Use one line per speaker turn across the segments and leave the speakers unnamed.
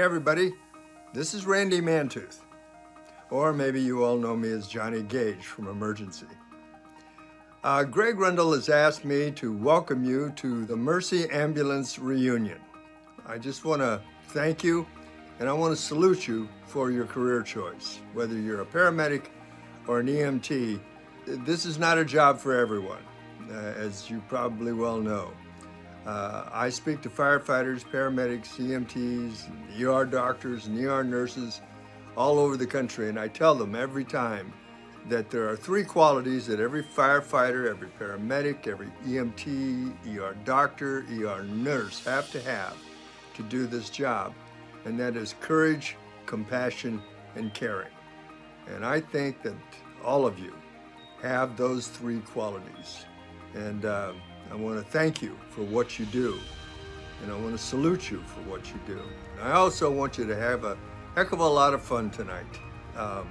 everybody. This is Randy Mantooth. Or maybe you all know me as Johnny Gage from Emergency. Greg Rundle has asked me to welcome you to the Mercy Ambulance reunion. I just want to thank you, and I want to salute you for your career choice. Whether you're a paramedic or an EMT, this is not a job for everyone, as you probably well know. I speak to firefighters, paramedics, EMTs, ER doctors, and ER nurses all over the country, and I tell them every time that there are three qualities that every firefighter, every paramedic, every EMT, ER doctor, ER nurse have to do this job, and that is courage, compassion, and caring. And I think that all of you have those three qualities. And I want to thank you for what you do, and I want to salute you for what you do. And I also want you to have a heck of a lot of fun tonight. I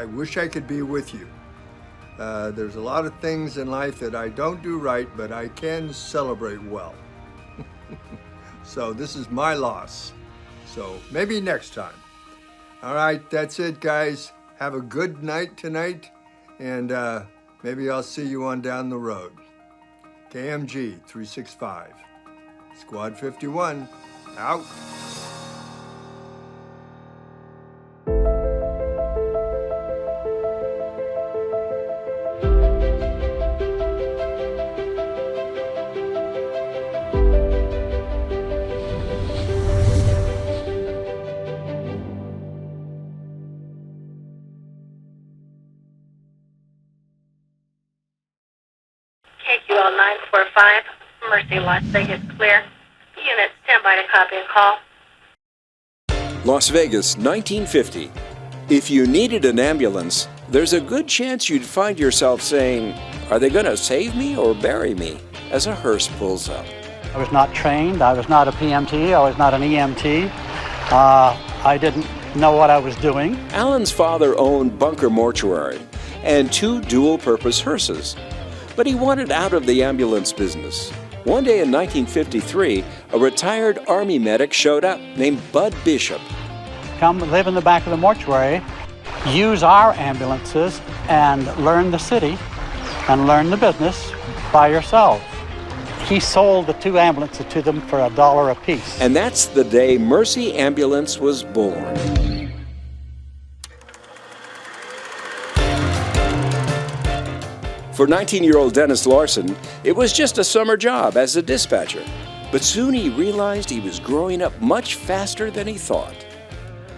wish I could be with you. There's a lot of things in life that I don't do right, but I can celebrate well. So this is my loss. So maybe next time. All right, that's it, guys. Have a good night tonight, and maybe I'll see you on down the road. KMG 365. Squad 51, out.
KQL 945, Mercy, Las Vegas, clear. Unit, stand by to copy and call.
Las Vegas, 1950. If you needed an ambulance, there's a good chance you'd find yourself saying, "Are they going to save me or bury me?" as a hearse pulls up.
I was not trained. I was not a PMT. I was not an EMT. I didn't know what I was doing.
Alan's father owned Bunker Mortuary and two dual-purpose hearses. But he wanted out of the ambulance business. One day in 1953, a retired Army medic showed up named Bud Bishop.
Come live in the back of the mortuary, use our ambulances, and learn the city and learn the business by yourself. He sold the two ambulances to them for $1 a piece.
And that's the day Mercy Ambulance was born. For 19-year-old Dennis Larson, it was just a summer job as a dispatcher. But soon he realized he was growing up much faster than he thought.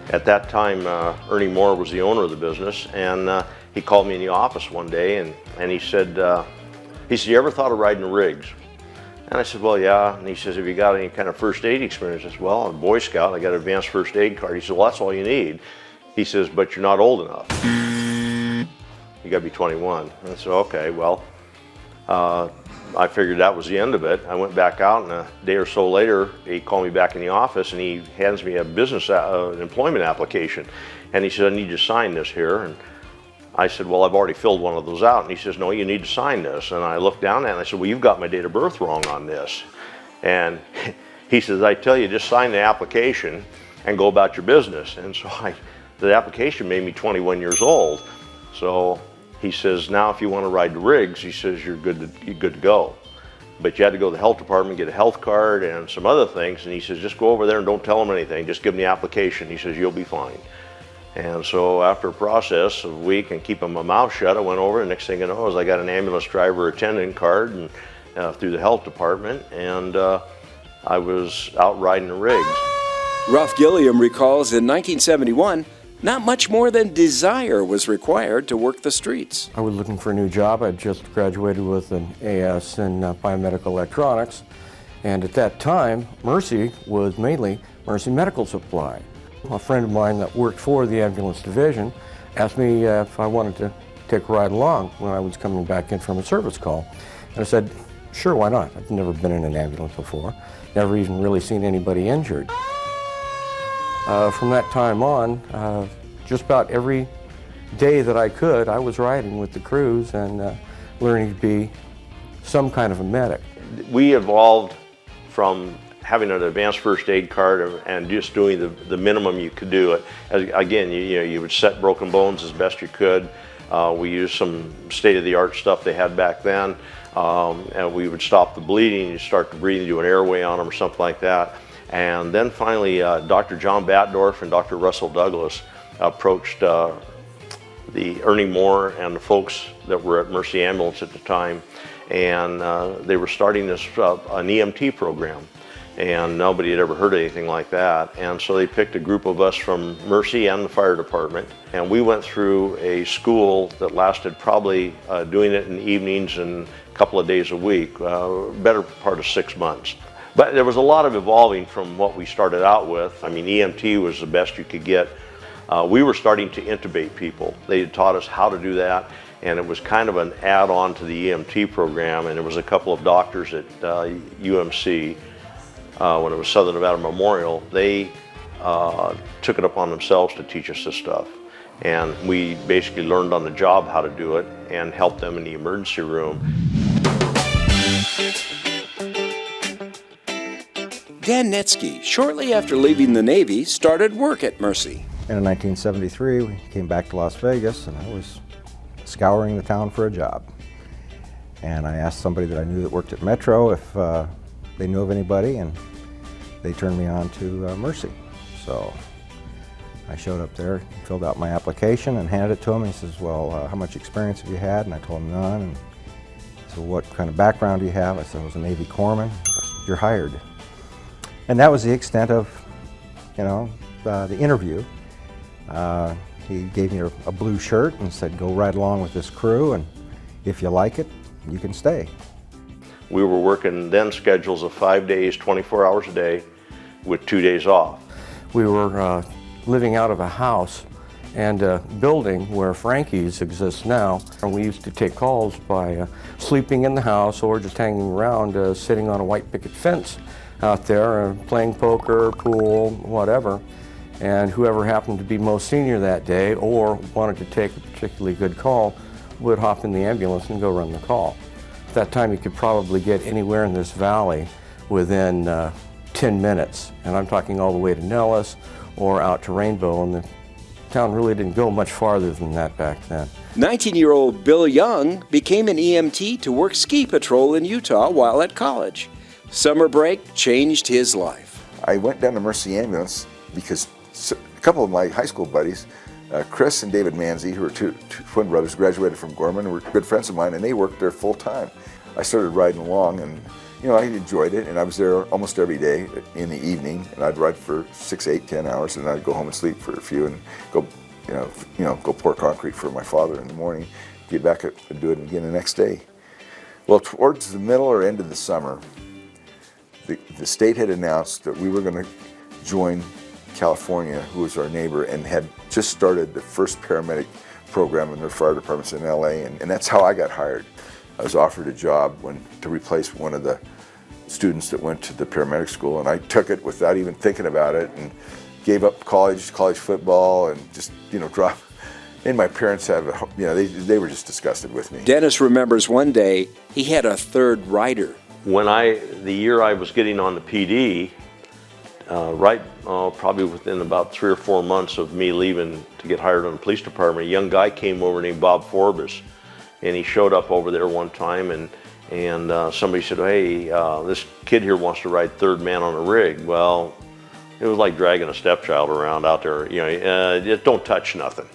At that time, Ernie Moore was the owner of the business, and he called me in the office one day, and he said, "You ever thought of riding rigs?" And I said, "Well, yeah." And he says, "Have you got any kind of first aid experience?" I said, "Well, I'm a Boy Scout. I got an advanced first aid card." He said, "Well, that's all you need." He says, "But you're not old enough. You got to be 21. And I said, "Okay, well," I figured that was the end of it. I went back out, and a day or so later, he called me back in the office, and he hands me a business an employment application. And he said, "I need you to sign this here." And I said, "Well, I've already filled one of those out." And he says, "No, you need to sign this." And I looked down at it, and I said, "Well, you've got my date of birth wrong on this." And he says, "I tell you, just sign the application and go about your business." And so the application made me 21 years old. So he says, "Now if you want to ride the rigs," he says, you're good to go. But you had to go to the health department, get a health card and some other things. And he says, "Just go over there and don't tell them anything. Just give them the application." He says, "You'll be fine." And so after a process of a week and keeping my mouth shut, I went over, and next thing I know is I got an ambulance driver attendant card and through the health department, and I was out riding the rigs.
Ralph Gilliam recalls in 1971, not much more than desire was required to work the streets.
I was looking for a new job. I'd just graduated with an AS in biomedical electronics, and at that time, Mercy was mainly Mercy Medical Supply. A friend of mine that worked for the ambulance division asked me if I wanted to take a ride along when I was coming back in from a service call. And I said, "Sure, why not? I've never been in an ambulance before, never even really seen anybody injured." From that time on, just about every day that I could, I was riding with the crews and learning to be some kind of a medic.
We evolved from having an advanced first aid card and just doing the minimum you could do. Again, you would set broken bones as best you could. We used some state-of-the-art stuff they had back then, and we would stop the bleeding. You start to breathe into an airway on them or something like that. And then finally, Dr. John Batdorf and Dr. Russell Douglas approached the Ernie Moore and the folks that were at Mercy Ambulance at the time, and they were starting this an EMT program, and nobody had ever heard anything like that. And so they picked a group of us from Mercy and the fire department, and we went through a school that lasted probably doing it in the evenings and a couple of days a week, better part of 6 months. But there was a lot of evolving from what we started out with. I mean, EMT was the best you could get. We were starting to intubate people. They had taught us how to do that, and it was kind of an add-on to the EMT program. And there was a couple of doctors at UMC, when it was Southern Nevada Memorial, they took it upon themselves to teach us this stuff. And we basically learned on the job how to do it and helped them in the emergency room.
Dan Netsky, shortly after leaving the Navy, started work at Mercy.
And in 1973, we came back to Las Vegas, and I was scouring the town for a job. And I asked somebody that I knew that worked at Metro if they knew of anybody, and they turned me on to Mercy. So I showed up there, filled out my application, and handed it to him. He says, well, how much experience have you had? And I told him none. And he said, what kind of background do you have? I said, I was a Navy corpsman. He goes, you're hired. And that was the extent of, the interview. He gave me a blue shirt and said, go right along with this crew, and if you like it, you can stay.
We were working then schedules of 5 days, 24 hours a day, with 2 days off.
We were living out of a house and a building where Frankie's exists now, and we used to take calls by sleeping in the house or just hanging around, sitting on a white picket fence out there, playing poker, pool, whatever. And whoever happened to be most senior that day or wanted to take a particularly good call would hop in the ambulance and go run the call. At that time, you could probably get anywhere in this valley within 10 minutes. And I'm talking all the way to Nellis or out to Rainbow, and the town really didn't go much farther than that back then.
19-year-old Bill Young became an EMT to work ski patrol in Utah while at college. Summer break changed his life.
I went down to Mercy Ambulance because a couple of my high school buddies, Chris and David Manzi, who were two twin brothers, graduated from Gorman, were good friends of mine, and they worked there full time. I started riding along, and I enjoyed it, and I was there almost every day in the evening, and I'd ride for 6, 8, 10 hours, and I'd go home and sleep for a few, and go pour concrete for my father in the morning, get back up and do it again the next day. Well, towards the middle or end of the summer, the state had announced that we were going to join California, who was our neighbor, and had just started the first paramedic program in their fire departments in LA, and that's how I got hired. I was offered a job to replace one of the students that went to the paramedic school, and I took it without even thinking about it, and gave up college football, and just dropped. And my parents they were just disgusted with me.
Dennis remembers one day he had a third rider.
The year I was getting on the PD, probably within about 3 or 4 months of me leaving to get hired on the police department, a young guy came over named Bob Forbes, and he showed up over there one time, and somebody said, hey, this kid here wants to ride third man on a rig. Well, it was like dragging a stepchild around out there, just don't touch nothing,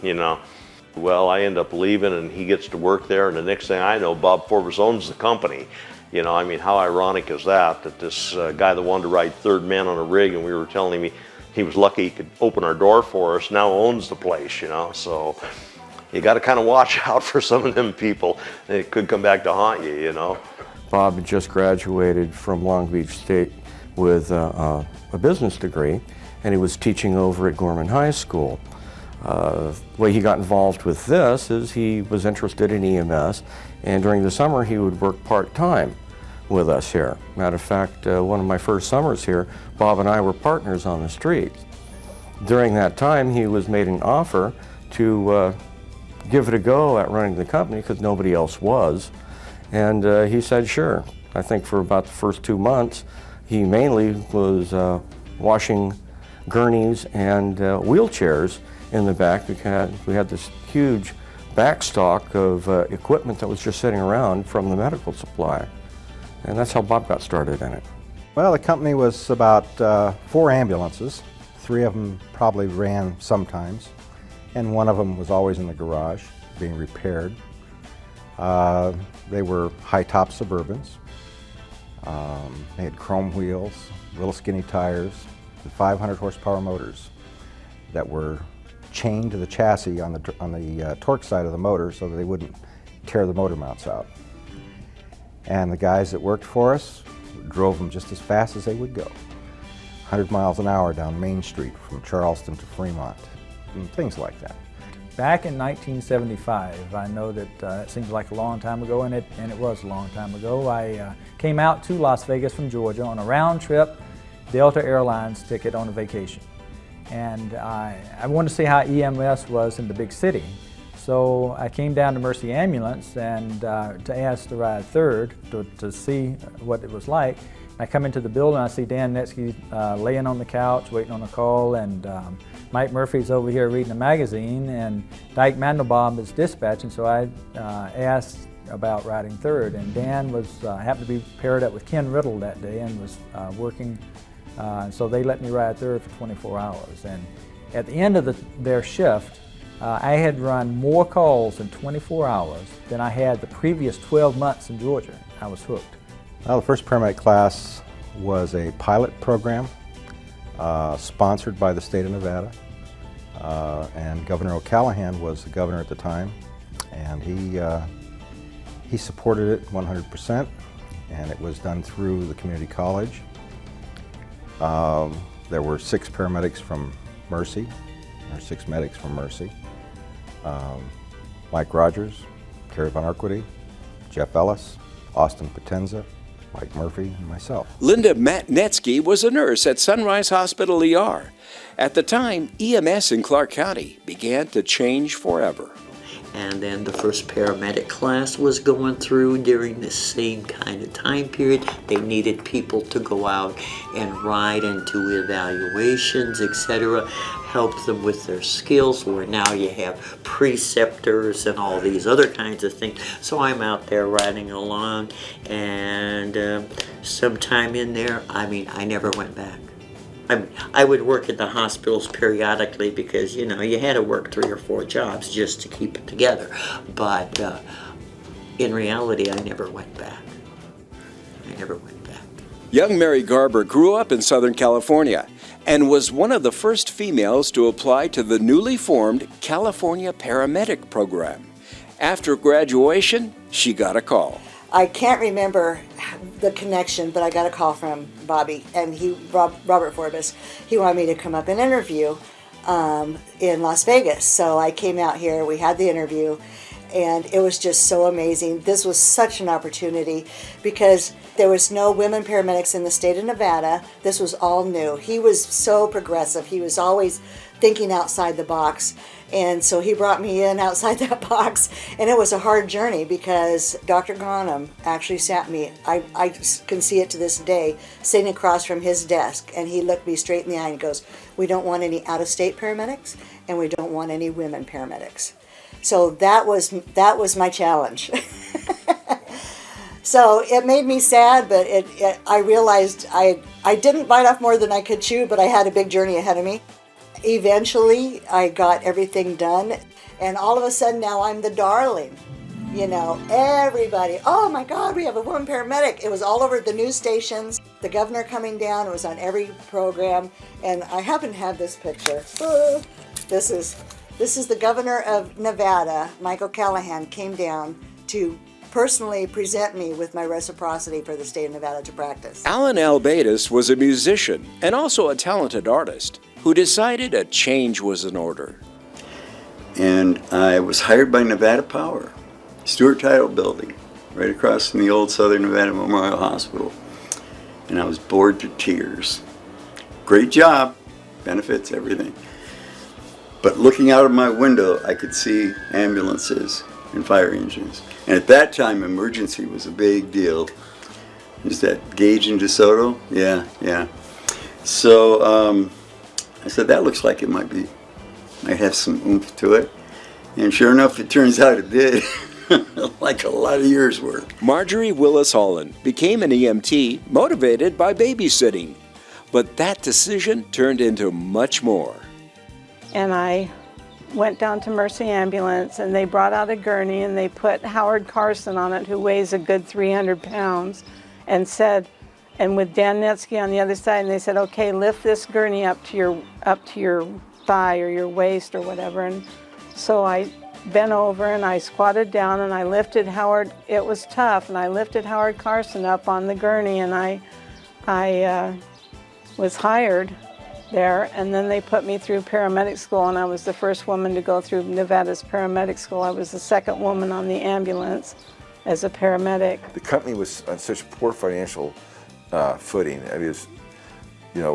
Well, I end up leaving, and he gets to work there, and the next thing I know, Bob Forbes owns the company. How ironic is that this guy that wanted to ride third man on a rig, and we were telling him he was lucky he could open our door for us, now owns the place, So you got to kind of watch out for some of them people. It could come back to haunt you,
Bob had just graduated from Long Beach State with a business degree, and he was teaching over at Gorman High School. The way he got involved with this is he was interested in EMS, and during the summer he would work part-time with us here. Matter of fact, one of my first summers here, Bob and I were partners on the street. During that time, he was made an offer to give it a go at running the company because nobody else was, and he said sure. I think for about the first 2 months He mainly was washing gurneys and wheelchairs in the back because we had this huge backstock of equipment that was just sitting around from the medical supply. And that's how Bob got started in it.
Well, the company was about 4 ambulances. 3 of them probably ran sometimes, and 1 of them was always in the garage being repaired. They were high-top Suburbans. They had chrome wheels, little skinny tires, and 500 horsepower motors that were chained to the chassis on the torque side of the motor so that they wouldn't tear the motor mounts out. And the guys that worked for us drove them just as fast as they would go. 100 miles an hour down Main Street from Charleston to Fremont, and things like that.
Back in 1975, I know that it seems like a long time ago, and it was a long time ago. I came out to Las Vegas from Georgia on a round-trip Delta Airlines ticket on a vacation. And I wanted to see how EMS was in the big city. So I came down to Mercy Ambulance and to ask to ride third to see what it was like. I come into the building, I see Dan Netsky laying on the couch waiting on a call, and Mike Murphy's over here reading a magazine, and Dyke Mandelbaum is dispatching, so I asked about riding third. And Dan was happened to be paired up with Ken Riddle that day and was working, so they let me ride third for 24 hours. And at the end of their shift, I had run more calls in 24 hours than I had the previous 12 months in Georgia. I was hooked.
Well, the first paramedic class was a pilot program sponsored by the state of Nevada, and Governor O'Callaghan was the governor at the time, and he supported it 100%, and it was done through the community college. There were 6 paramedics from Mercy, or 6 medics from Mercy. Mike Rogers, Kerry Von Arquity, Jeff Ellis, Austin Potenza, Mike Murphy, and myself.
Linda Netsky was a nurse at Sunrise Hospital ER. At the time, EMS in Clark County began to change forever.
And then the first paramedic class was going through during the same kind of time period. They needed people to go out and ride and do evaluations, etc., help them with their skills, where now you have preceptors and all these other kinds of things. So I'm out there riding along, and sometime in there, I never went back. I would work at the hospitals periodically because, you had to work 3 or 4 jobs just to keep it together. But in reality, I never went back.
Young Mary Garber grew up in Southern California and was one of the first females to apply to the newly formed California Paramedic Program. After graduation, she got a call.
I can't remember the connection, but I got a call from Bobby, and Robert Forbes. He wanted me to come up and interview in Las Vegas. So I came out here, we had the interview, and it was just so amazing. This was such an opportunity because there was no women paramedics in the state of Nevada. This was all new. He was so progressive. He was always thinking outside the box. And so he brought me in outside that box, and it was a hard journey because Dr. Ghanem actually sat me, I can see it to this day, sitting across from his desk, and he looked me straight in the eye and goes, "We don't want any out-of-state paramedics, and we don't want any women paramedics." So that was my challenge. So it made me sad, but I realized I didn't bite off more than I could chew, but I had a big journey ahead of me. Eventually, I got everything done, and all of a sudden now I'm the darling. Everybody, oh my God, we have a woman paramedic. It was all over the news stations, the governor coming down, it was on every program, and I happen to have this picture. This is the governor of Nevada, Michael Callahan, came down to personally present me with my reciprocity for the state of Nevada to practice.
Alan Albatis was a musician and also a talented artist who decided a change was in order.
And I was hired by Nevada Power, Stewart Title Building, right across from the old Southern Nevada Memorial Hospital. And I was bored to tears. Great job, benefits, everything. But looking out of my window, I could see ambulances and fire engines. And at that time, emergency was a big deal. Is that Gage and DeSoto? Yeah, yeah. So I said, that looks like it might have some oomph to it. And sure enough, it turns out it did. Like a lot of years' work.
Marjorie Willis Holland became an EMT motivated by babysitting. But that decision turned into much more.
And I went down to Mercy Ambulance, and they brought out a gurney, and they put Howard Carson on it, who weighs a good 300 pounds, and said, and with Dan Netsky on the other side, and they said, okay, lift this gurney up to your thigh or your waist or whatever. And so I bent over and I squatted down and I lifted Howard. It was tough, and I lifted Howard Carson up on the gurney, and I was hired there, and then they put me through paramedic school, and I was the first woman to go through Nevada's paramedic school. I was the second woman on the ambulance as a paramedic.
The company was on such poor financial footing. I mean,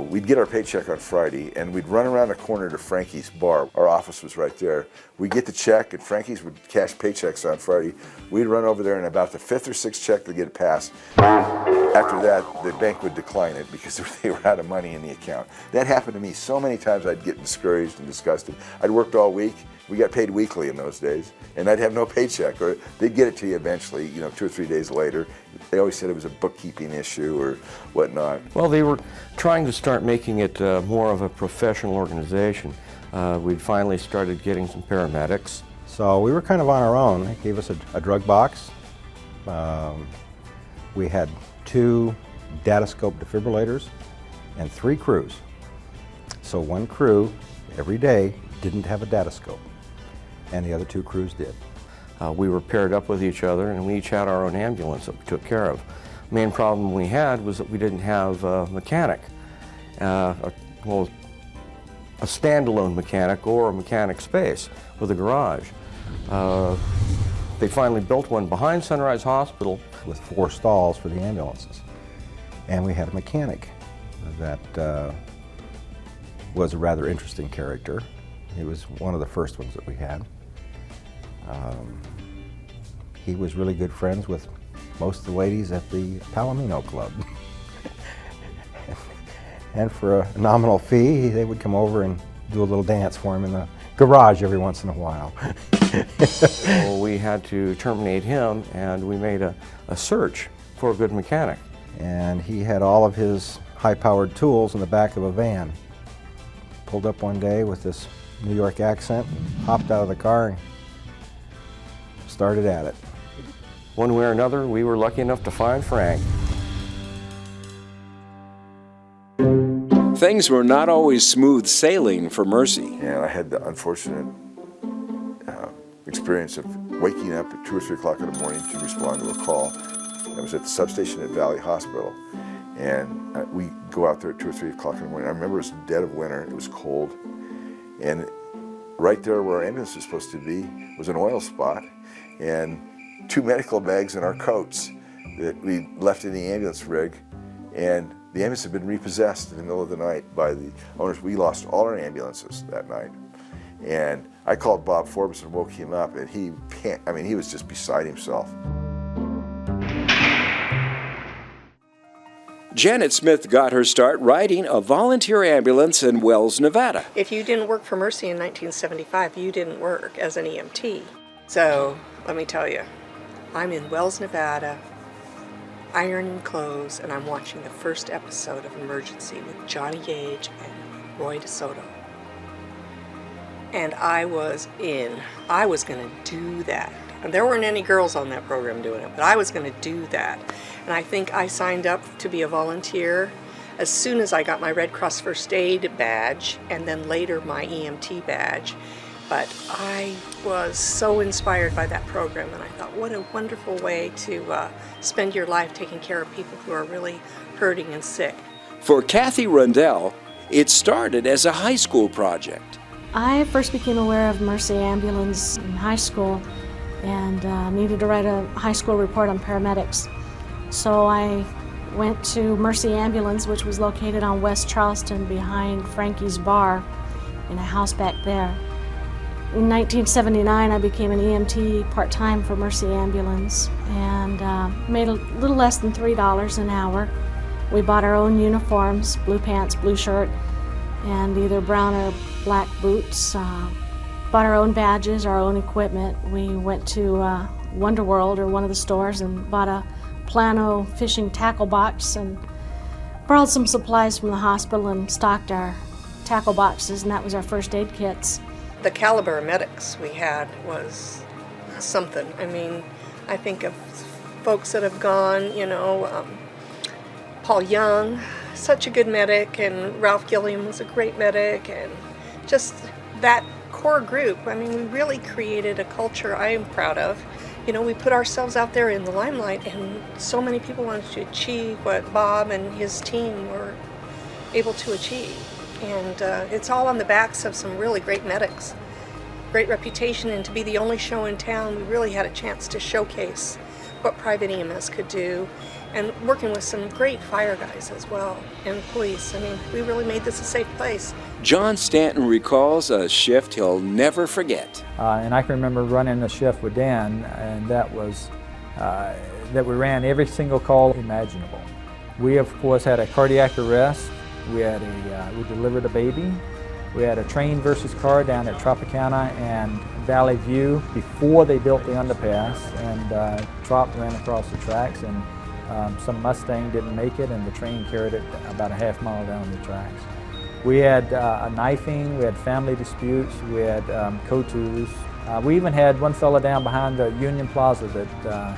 we'd get our paycheck on Friday, and we'd run around the corner to Frankie's bar. Our office was right there. We'd get the check, and Frankie's would cash paychecks on Friday. We'd run over there, and about the 5th or 6th check to get it passed. After that, the bank would decline it because they were out of money in the account. That happened to me so many times. I'd get discouraged and disgusted. I'd worked all week. We got paid weekly in those days, and I'd have no paycheck, or they'd get it to you eventually, 2 or 3 days later. They always said it was a bookkeeping issue or whatnot.
Well, they were trying to start making it more of a professional organization. We'd finally started getting some paramedics.
So we were kind of on our own. They gave us a drug box. We had 2 Datascope defibrillators and 3 crews. So one crew every day didn't have a Datascope, and the other 2 crews did.
We were paired up with each other, and we each had our own ambulance that we took care of. The main problem we had was that we didn't have a mechanic. A standalone mechanic or a mechanic space with a garage. They finally built one behind Sunrise Hospital
with 4 stalls for the ambulances. And we had a mechanic that was a rather interesting character. He was one of the first ones that we had. He was really good friends with most of the ladies at the Palomino Club. And for a nominal fee, they would come over and do a little dance for him in the garage every once in a while.
So we had to terminate him, and we made a search for a good mechanic.
And he had all of his high-powered tools in the back of a van. Pulled up one day with this New York accent, and hopped out of the car and started at it.
One way or another, we were lucky enough to find Frank.
Things were not always smooth sailing for Mercy.
And I had the unfortunate experience of waking up at 2 or 3 o'clock in the morning to respond to a call. I was at the substation at Valley Hospital, and we go out there at 2 or 3 o'clock in the morning. I remember it was dead of winter, it was cold, and right there where our ambulance was supposed to be was an oil spot, and 2 medical bags in our coats that we left in the ambulance rig, and the ambulance had been repossessed in the middle of the night by the owners. We lost all our ambulances that night. And I called Bob Forbes and woke him up, and he was just beside himself.
Janet Smith got her start riding a volunteer ambulance in Wells, Nevada.
If you didn't work for Mercy in 1975, you didn't work as an EMT. So let me tell you, I'm in Wells, Nevada, ironing clothes, and I'm watching the first episode of Emergency with Johnny Gage and Roy DeSoto. And I was in. I was going to do that. And there weren't any girls on that program doing it, but I was going to do that. And I think I signed up to be a volunteer as soon as I got my Red Cross First Aid badge, and then later my EMT badge. But I was so inspired by that program, and I thought, what a wonderful way to spend your life taking care of people who are really hurting and sick.
For Kathy Rundell, it started as a high school project.
I first became aware of Mercy Ambulance in high school and needed to write a high school report on paramedics. So I went to Mercy Ambulance, which was located on West Charleston behind Frankie's Bar in a house back there. In 1979, I became an EMT part-time for Mercy Ambulance and made a little less than $3 an hour. We bought our own uniforms, blue pants, blue shirt, and either brown or black boots. Bought our own badges, our own equipment. We went to Wonder World or one of the stores and bought a Plano fishing tackle box and borrowed some supplies from the hospital and stocked our tackle boxes, and that was our first aid kits.
The caliber of medics we had was something. I mean, I think of folks that have gone, Paul Young, such a good medic, and Ralph Gilliam was a great medic, and just that core group. I mean, we really created a culture I am proud of. We put ourselves out there in the limelight, and so many people wanted to achieve what Bob and his team were able to achieve. And it's all on the backs of some really great medics. Great reputation, and to be the only show in town, we really had a chance to showcase what private EMS could do, and working with some great fire guys as well, and police. I mean, we really made this a safe place.
John Stanton recalls a shift he'll never forget.
And I can remember running a shift with Dan, and that was that we ran every single call imaginable. We, of course, had a cardiac arrest. We had we delivered a baby. We had a train versus car down at Tropicana and Valley View before they built the underpass, and Trop ran across the tracks, and some Mustang didn't make it, and the train carried it about a half mile down the tracks. We had a knifing, we had family disputes, we had COTUs. We even had one fella down behind the Union Plaza that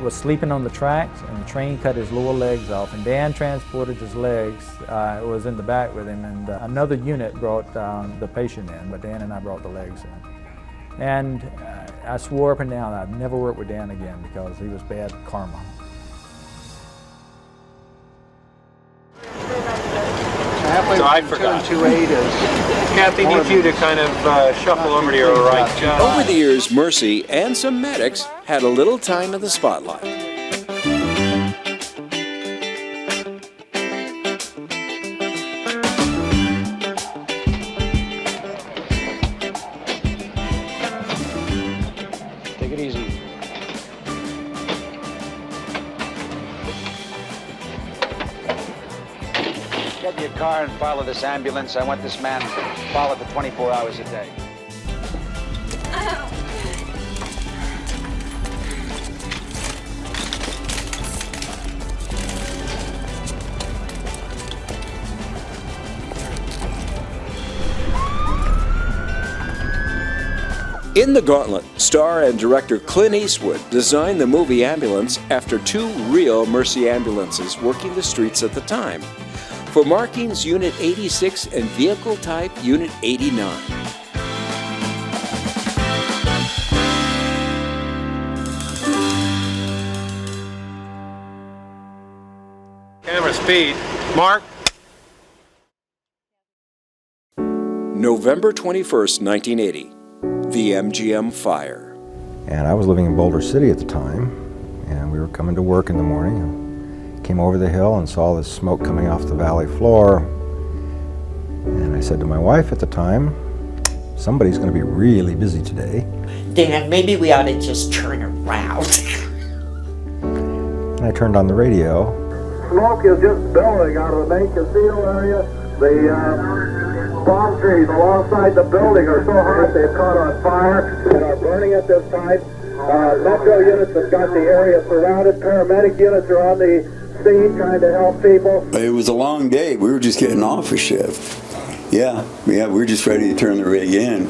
was sleeping on the tracks, and the train cut his lower legs off, and Dan transported his legs. It was in the back with him, and another unit brought the patient in, but Dan and I brought the legs in. And I swore up and down I'd never work with Dan again because he was bad karma.
So I forgot. Kathy needs you to kind of shuffle over to your right.
Over the years, Mercy and some medics had a little time in the spotlight.
Take it easy.
Get in your car and follow this ambulance. I want this man followed for 24 hours a day.
In The Gauntlet, star and director Clint Eastwood designed the movie Ambulance after two real Mercy ambulances working the streets at the time. For markings Unit 86 and vehicle type Unit 89.
Camera speed. Mark.
November 21st, 1980. The MGM fire.
And I was living in Boulder City at the time, and we were coming to work in the morning and came over the hill and saw this smoke coming off the valley floor. And I said to my wife at the time, somebody's going to be really busy today.
Dan, maybe we ought to just turn around.
And I turned on the radio.
Smoke is just billowing out of the main casino area. The palm trees alongside the building are so hot they've caught on fire and are burning at this time. Metro units have got the area surrounded. Paramedic units are on the scene trying to help people.
It was a long day. We were just getting off a shift. Yeah, we were just ready to turn the rig in.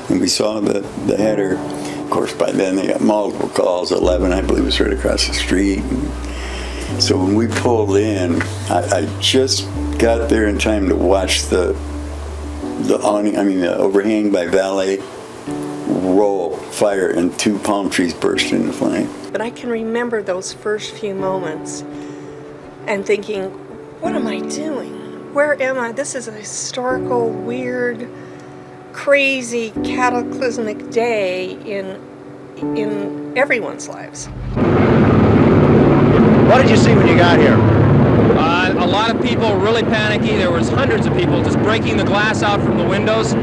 And we saw the header. Of course, by then they got multiple calls. 11, I believe, was right across the street. And so when we pulled in, I just got there in time to watch the overhang by Valet roll, fire, and two palm trees burst into flame.
But I can remember those first few moments and thinking, what am I doing? Where am I? This is a historical, weird, crazy, cataclysmic day in everyone's lives.
What did you see when you got here?
A
lot of people really panicky. There was hundreds of people just breaking the glass out from the windows,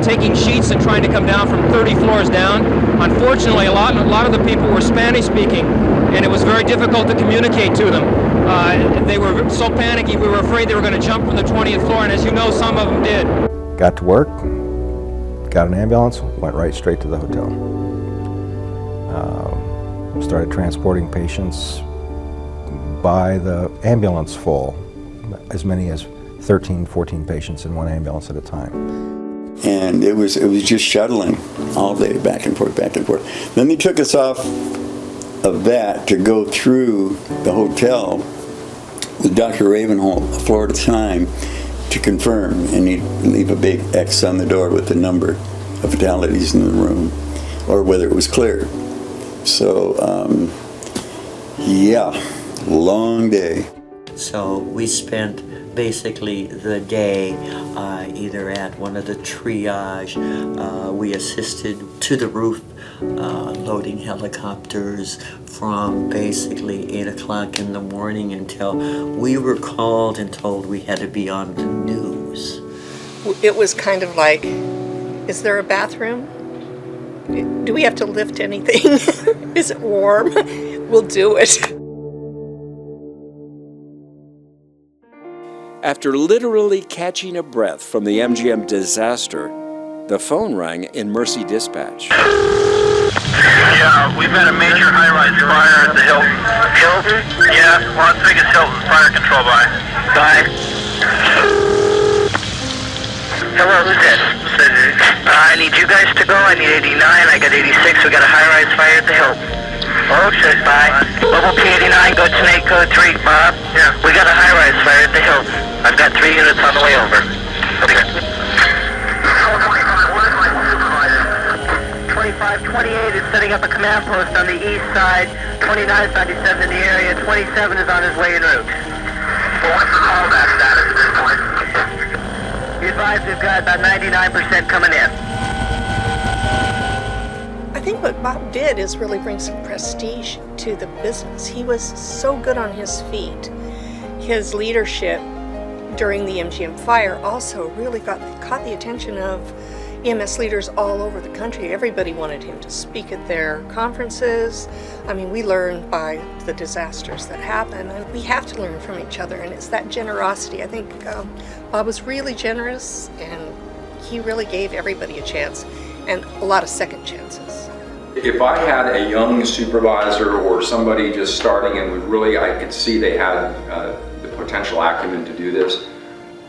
taking sheets and trying to come down from 30 floors down. Unfortunately, a lot of the people were Spanish speaking, and it was very difficult to communicate to them. They were so panicky, we were afraid they were going to jump from the 20th floor, and as you know, some of them did.
Got to work, got an ambulance, went right straight to the hotel. Started transporting patients by the ambulance full, as many as 13, 14 patients in one ambulance at a time.
And it was just shuttling all day, back and forth, back and forth. Then they took us off of that to go through the hotel with Dr. Ravenholt, a Florida Time, to confirm, and he'd leave a big X on the door with the number of fatalities in the room, or whether it was clear. So, yeah, long day.
So we spent basically the day either at one of the triage. We assisted to the roof loading helicopters from basically 8 o'clock in the morning until we were called and told we had to be on the news.
It was kind of like, is there a bathroom? Do we have to lift anything? Is it warm? We'll do it.
After literally catching a breath from the MGM disaster, the phone rang in Mercy Dispatch.
Yeah, we've had a major high-rise fire at the Hilton. Hilton? Yeah, Las Vegas Hilton. Fire control by. Bye. Hello, who's this? I need you guys to go. I need 89. I got 86. We got a high-rise fire at the Hilton. Oh, says bye. Level P89, go Snake Code 3, Bob. Yeah. We got a high-rise fire at the Hilton. I've got 3 units on the way over. Okay. 2528 is setting up a command post on the east side. 2997 in the area. 27 is on his way en route. Well, what's the callback status at this point? Be advised we've got about 99% coming in.
I think what Bob did is really bring some prestige to the business. He was so good on his feet. His leadership during the MGM fire also really caught the attention of EMS leaders all over the country. Everybody wanted him to speak at their conferences. I mean, we learn by the disasters that happen, and we have to learn from each other, and it's that generosity. I think Bob was really generous, and he really gave everybody a chance, and a lot of second chances.
If I had a young supervisor or somebody just starting and I could see they had the potential acumen to do this,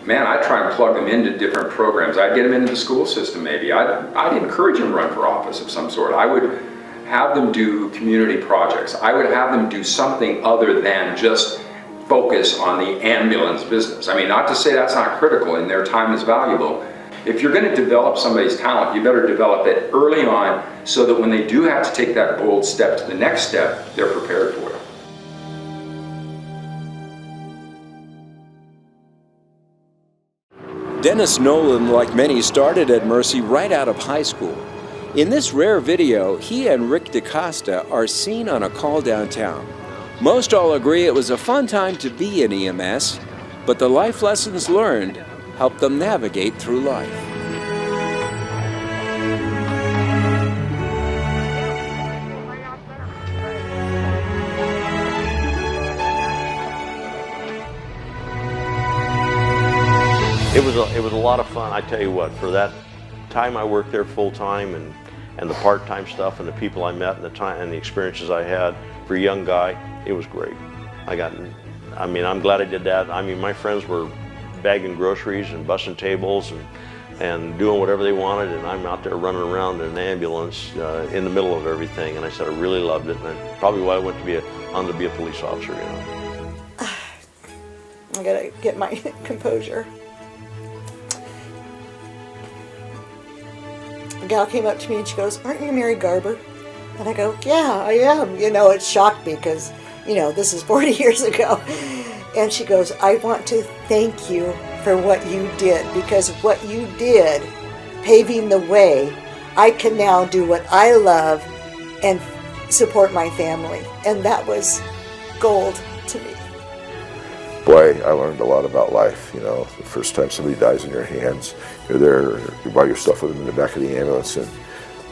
man, I'd try and plug them into different programs. I'd get them into the school system maybe. I'd encourage them to run for office of some sort. I would have them do community projects. I would have them do something other than just focus on the ambulance business. I mean, not to say that's not critical and their time is valuable. If you're going to develop somebody's talent, you better develop it early on so that when they do have to take that bold step to the next step, they're prepared for it.
Dennis Nolan, like many, started at Mercy right out of high school. In this rare video, he and Rick DaCosta are seen on a call downtown. Most all agree it was a fun time to be in EMS, but the life lessons learned helped them navigate through life.
It was a lot of fun. I tell you what, for that time I worked there full time and the part-time stuff and the people I met and the time and the experiences I had for a young guy, it was great. I'm glad I did that. I mean, my friends were bagging groceries and bussing tables and doing whatever they wanted, and I'm out there running around in an ambulance in the middle of everything. And I said I really loved it, and that's probably why I went to be a police officer. You know.
I gotta get my composure. A gal came up to me and she goes, "Aren't you Mary Garber?" And I go, "Yeah, I am." You know, it shocked me because, you know, this is 40 years ago. And she goes, "I want to thank you for what you did, because what you did, paving the way, I can now do what I love and support my family." And that was gold to me.
boy, I learned a lot about life. You know, the first time somebody dies in your hands, you're there, you're by yourself with them in the back of the ambulance, and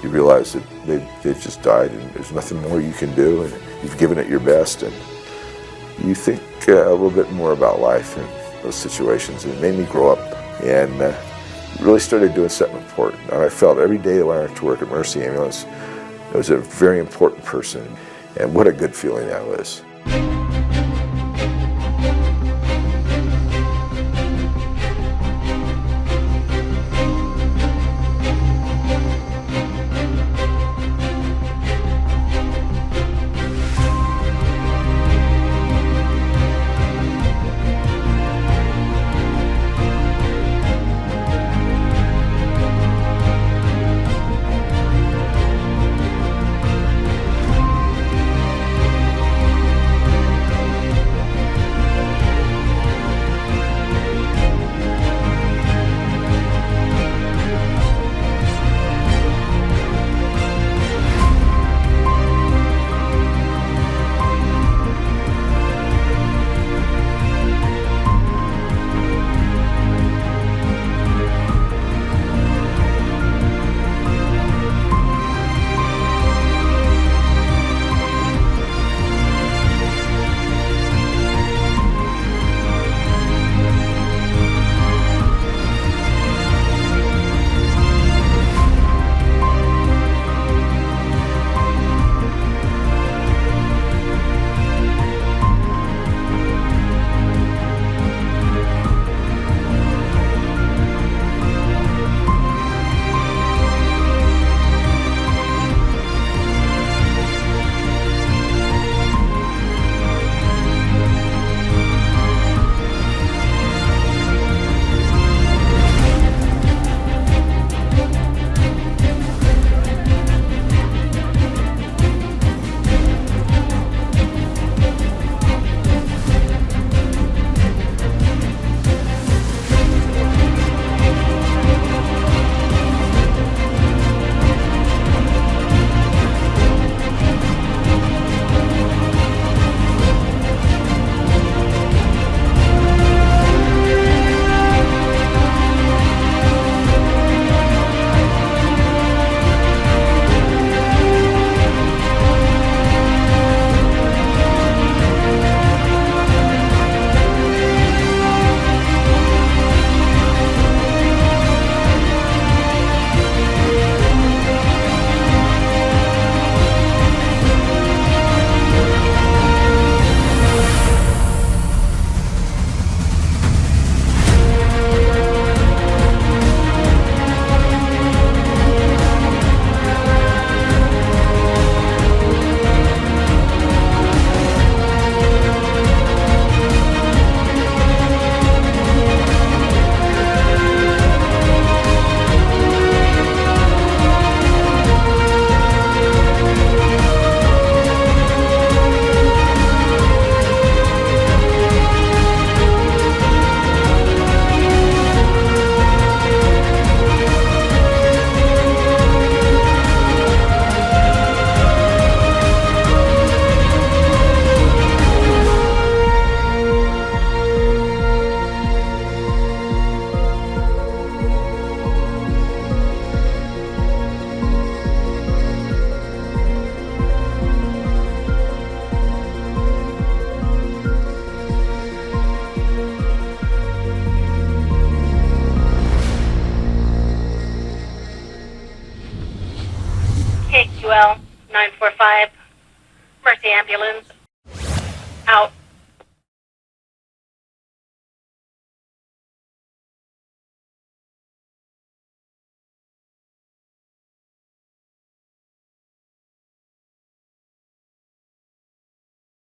you realize that they've just died, and there's nothing more you can do, and you've given it your best, and you think a little bit more about life in those situations. And it made me grow up and really started doing something important. And I felt every day that I went to work at Mercy Ambulance, I was a very important person, and what a good feeling that was.
KQL 945, Mercy Ambulance,